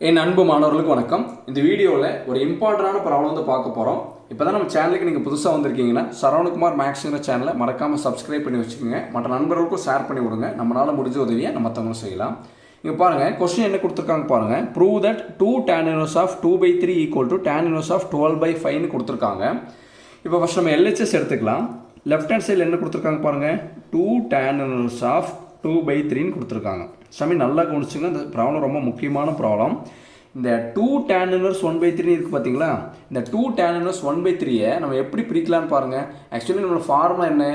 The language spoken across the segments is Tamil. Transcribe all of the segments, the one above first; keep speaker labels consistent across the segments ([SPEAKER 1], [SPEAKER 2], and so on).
[SPEAKER 1] என் அன்பு மாணவர்களுக்கு வணக்கம். இந்த வீடியோவில் ஒரு இம்பார்ட்டண்டான ப்ராப்ளம் வந்து பார்க்க போகிறோம். இப்போ தான் நம்ம சேனலுக்கு நீங்கள் புதுசாக வந்திருக்கீங்கன்னா சரவணகுமார் மேக்ஸுங்கிற சேனலை மறக்காமல் சப்ஸ்கிரைப் பண்ணி வச்சுக்கோங்க. மற்ற நண்பர்களுக்கும் ஷேர் பண்ணி விடுங்க. நம்மளால் முடிஞ்ச உதவியை நம்ம மற்றவங்களும் செய்யலாம். இங்கே பாருங்கள், கொஸ்டின் என்ன கொடுத்துருக்காங்க பாருங்கள். Prove that 2 tan inverse of 2/3 equal to tan inverse of 12/5 கொடுத்துருக்காங்க. இப்போ ஃபஸ்ட் நம்ம LHS எடுத்துக்கலாம். லெஃப்ட் ஹேண்ட் சைடில் என்ன கொடுத்துருக்காங்க பாருங்கள், 2 tan inverse of 2/3 கொடுத்துருக்காங்க. சாமி நல்லா கவனிச்சுங்க, இந்த ப்ராப்ளம் ரொம்ப முக்கியமான ப்ராப்ளம். இந்த 2 tan inverse 1/3 இருக்குது பார்த்தீங்களா, இந்த 2 tan inverse 1/3 நம்ம எப்படி பிரிக்கலான்னு பாருங்கள். ஆக்சுவலி நம்மளோட ஃபார்முலா என்ன,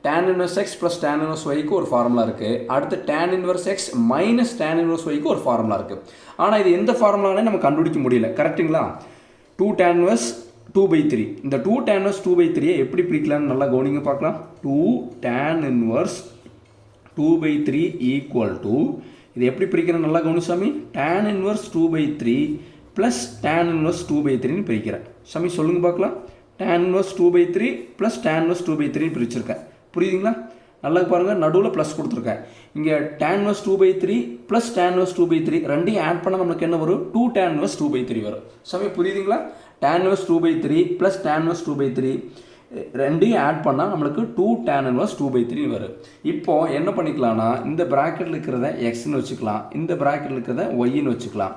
[SPEAKER 1] tan inverse x plus tan inverse yக்கு ஒரு ஃபார்முலா இருக்குது. அடுத்து tan inverse x minus tan inverse yக்கு ஒரு ஃபார்முலா இருக்குது. ஆனால் இது எந்த ஃபார்முலானே நம்ம கண்டுபிடிக்க முடியல, கரெக்டுங்களா? 2 tan inverse 2/3, இந்த 2 tan inverse 2/3 எப்படி பிரிக்கலான்னு நல்லா கவனிங்க பார்க்கலாம். 2 tan inverse 2/3 ஈக்குவல் டு, இது எப்படி பிரிக்கிறேன் நல்லா கவனிச்சாமி, tan inverse 2/3 plus tan inverse 2/3 பிரிக்கிறேன். சாமி சொல்லுங்கள் பார்க்கலாம். tan inverse 2/3 plus tan inverse 2/3 பிரிச்சிருக்கேன். புரியுதுங்களா? நல்லா பாருங்கள், நடுவில் ப்ளஸ் கொடுத்துருக்கேன். இங்கே tan inverse 2/3 plus tan inverse 2/3 ரெண்டையும் ஆட் பண்ணால் நம்மளுக்கு என்ன வரும், 2 tan inverse 2/3 வரும். சாமி புரியுதுங்களா? tan inverse 2/3 plus tan inverse 2/3 ரெண்டையும் ஆட் பண்ணால் நம்மளுக்கு 2 tan inverse 2/3 வரும். இப்போது என்ன பண்ணிக்கலாம்னா, இந்த ப்ராக்கெட்டில் இருக்கிறத எக்ஸ்ன்னு வச்சுக்கலாம், இந்த ப்ராக்கெட்டில் இருக்கிறத ஒய்ன்னு வச்சுக்கலாம்.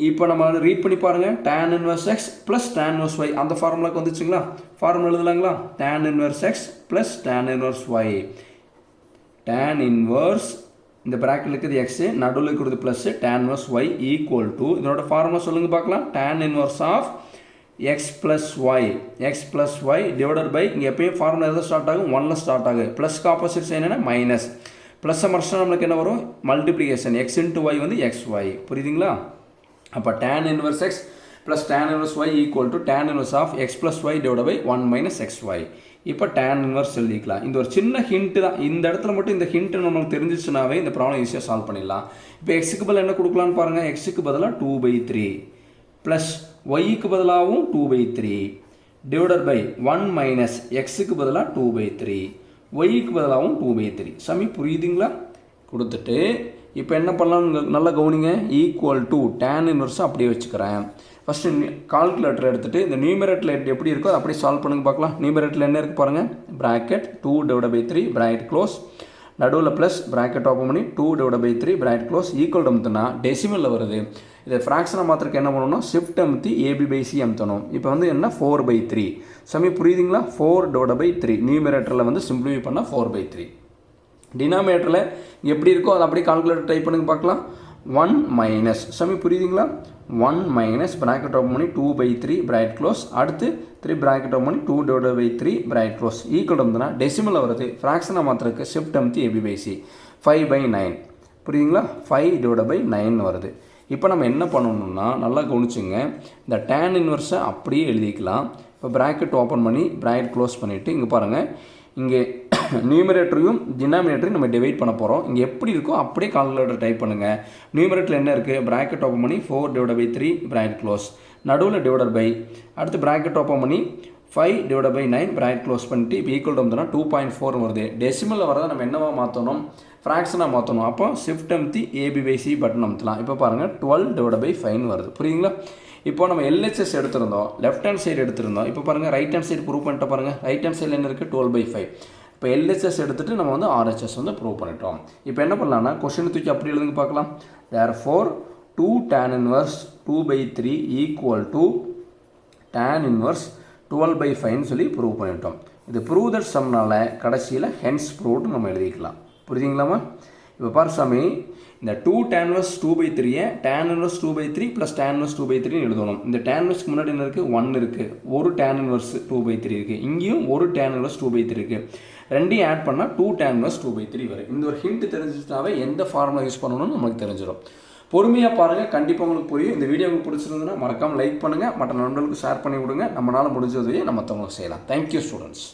[SPEAKER 1] இப்போ நம்ம ரீட் பண்ணி பாருங்கள். tan inverse x plus tan inverse y அந்த ஃபார்முலாக்கு வந்துச்சுங்களா? ஃபார்முலா எழுதலாங்களா? tan inverse x plus tan inverse y, tan inverse இந்த ப்ராக்கெட்டில் இருக்கிறது எக்ஸு, நடுவில் இருக்கிறது plus tan inverse y equal to, இதோட ஃபார்முலா சொல்லுங்கள் பார்க்கலாம். tan inverse of x plus y divided by, இங்கே எப்பயும் ஃபார்முலா எதாவது ஸ்டார்ட் ஆகும், 1ல் ஸ்டார்ட் ஆகும். ப்ளஸ்க்கு ஆப்போசிட் சைன் என்ன, மைனஸ். ப்ளஸ்ஸை மறைச்சா நம்மளுக்கு என்ன வரும், மல்டிப்ளிகேஷன், x into y வந்து xy. புரியுதுங்களா? அப்போ tan inverse x plus tan inverse y equal to tan inverse of x plus y divided by 1 minus xy. இப்போ tan inverse எழுதிக்கலாம். இந்த ஒரு சின்ன ஹிண்ட்டு தான், இந்த இடத்துல மட்டும் இந்த ஹிண்ட்டு நம்மளுக்கு தெரிஞ்சிச்சுனாவே இந்த ப்ராப்ளம் ஈஸியாக சால்வ் பண்ணிடலாம். இப்போ எக்ஸுக்கு பதில் என்ன கொடுக்கலான்னு பாருங்கள். எக்ஸுக்கு பதிலாக 2/3 ப்ளஸ் ஒய்க்கு பதிலாகவும் 2/3 டிவைடட் பை 1 மைனஸ் எக்ஸுக்கு பதிலாக 2/3 ஒய்க்கு பதிலாகவும் 2/3. சாமி புரியுதுங்களா? கொடுத்துட்டு இப்போ என்ன பண்ணலாம் நல்லா கவனிங்க. ஈக்குவல் டு tan இன்வர்ஸை அப்படியே வச்சுக்கிறேன். ஃபஸ்ட்டு கால்குலேட்டர் எடுத்துகிட்டு இந்த நியூமரேட்டரில் எப்படி இருக்கோ அதை அப்படியே சால்வ் பண்ணுங்க பார்க்கலாம். நியூமரேட்டரில் என்ன இருக்குது பாருங்கள், ப்ராக்கெட் 2/3 ப்ராக்கெட் க்ளோஸ், நடுவில் ப்ளஸ் ப்ராக்கெட் ஓப்பன் பண்ணி 2/3 ப்ராக்கெட் க்ளோஸ் ஈக்குவல் அமுத்துனா டெசிமலில் வருது. இதை ஃப்ராக்ஷனாக மாத்திரக்கு என்ன பண்ணணும்னா ஷிஃப்ட் அமுத்தி AB/C அமுத்தணும். இப்போ வந்து என்ன 4/3. சாமி புரியுதுங்களா? 4/3 நியூமரேட்டரில் வந்து சிம்பிளிஃபை பண்ணால் 4/3. டினாமினேட்டரில் எப்படி இருக்கோ அதை அப்படியே கால்குலேட்டர் டைப் பண்ணுங்க பார்க்கலாம். 1 மைனஸ், சாமி புரியுதுங்களா? 1 மைனஸ் ப்ராக்கெட் ஓப்பன் பண்ணி 2/3 ப்ராக்கெட் க்ளோஸ், அடுத்து 3 ப்ராக்கெட் ஓப்பன் பண்ணி 2/3 ப்ராக்கெட் க்ளோஸ் ஈக்குவல் அமுத்துனா டெசிமலில் வருது. ஃப்ராக்ஷனாக மாத்திரக்கு ஷிஃப்ட் அமுத்தி AB/C 5/9. புரியுதுங்களா? 5/9 வருது. இப்போ நம்ம என்ன பண்ணணும்னா நல்லா கவனிச்சுங்க, இந்த tan இன்வர்ஸை அப்படியே எழுதிக்கலாம். இப்போ ப்ராக்கெட் ஓப்பன் பண்ணி ப்ராக்கெட் க்ளோஸ் பண்ணிவிட்டு இங்கே பாருங்கள், இங்கே நியூமரேட்டரையும் டினாமினேட்டரையும் நம்ம டிவைட் பண்ண போகிறோம். இங்கே எப்படி இருக்கோ அப்படியே கால்குலேட்டர் டைப் பண்ணுங்கள். நியூமரேட்டரில் என்ன இருக்குது, ப்ராக்கெட் ஓப்பன் பண்ணி 4/3 ப்ராக்கெட் க்ளோஸ், நடுவில் டிவைடட் பை, அடுத்து ப்ராக்கெட் ஓப்பன் பண்ணி 5/9 ப்ராக்கெட் க்ளோஸ் பண்ணிட்டு இப்போ ஈக்குவல் டு 2.4 வருது. டெசிமலில் வரதை நம்ம என்னவா மாற்றணும், ஃப்ராக்ஷனாக மாற்றணும். அப்போ ஷிஃப்ட் அமுத்தி AB/C பட்டன் அமுத்தலாம். இப்போ பாருங்கள் 12/5 வருது. புரியுங்களா? இப்போ நம்ம LHS எடுத்திருந்தோம், லெஃப்ட் ஹேண்ட் சைடு எடுத்திருந்தோம். இப்போ பாருங்கள் ரைட் ஹேண்ட் சைடு ப்ரூவ் பண்ணிட்டு பாருங்கள். ரைட் ஹேண்ட் சைடில் என்ன இருக்குது, 12/5. இப்போ LHS எடுத்துகிட்டு நம்ம வந்து RHS வந்து ப்ரூவ் பண்ணிட்டோம். இப்போ என்ன பண்ணலாம்னா கொஸ்டின் தூக்கி அப்படி எழுதுங்க பார்க்கலாம். therefore 2 tan inverse 2/3 equal to tan inverse 12/5 சொல்லி ப்ரூவ் பண்ணிட்டோம். இது ப்ரூவ் தட் சம்னால கடைசியில் ஹென்ஸ் ப்ரூவ்டு நம்ம எழுதிக்கலாம். புரியுதுங்களாமா? இப்போ பாரு சாமி, இந்த 2 tan inverse 2/3 tan inverse 2/3 plus tan inverse 2/3 எழுதணும். இந்த tan inverseக்கு முன்னாடி என்ன இருக்குது, 1 இருக்குது, ஒரு tan inverse 2/3 இருக்குது, இங்கேயும் ஒரு tan inverse 2/3 இருக்குது. ரெண்டையும் ஆட் பண்ணால் 2 tan inverse 2/3 வரும். இந்த ஒரு ஹிண்ட் தெரிஞ்சிச்சுனாவே எந்த ஃபார்முலா யூஸ் பண்ணணும்னு நமக்கு தெரிஞ்சிடும். பொறுமையாக பாருங்கள், கண்டிப்பாக உங்களுக்கு புரியும். இந்த வீடியோ உங்களுக்கு பிடிச்சிருந்ததுன்னா மறக்காமல் லைக் பண்ணுங்கள், மற்ற நண்பர்களுக்கு ஷேர் பண்ணி விடுங்க. நம்மளால் முடிஞ்ச உதவியை நம்ம மற்றவங்களுக்கு செய்யலாம். Thank you students.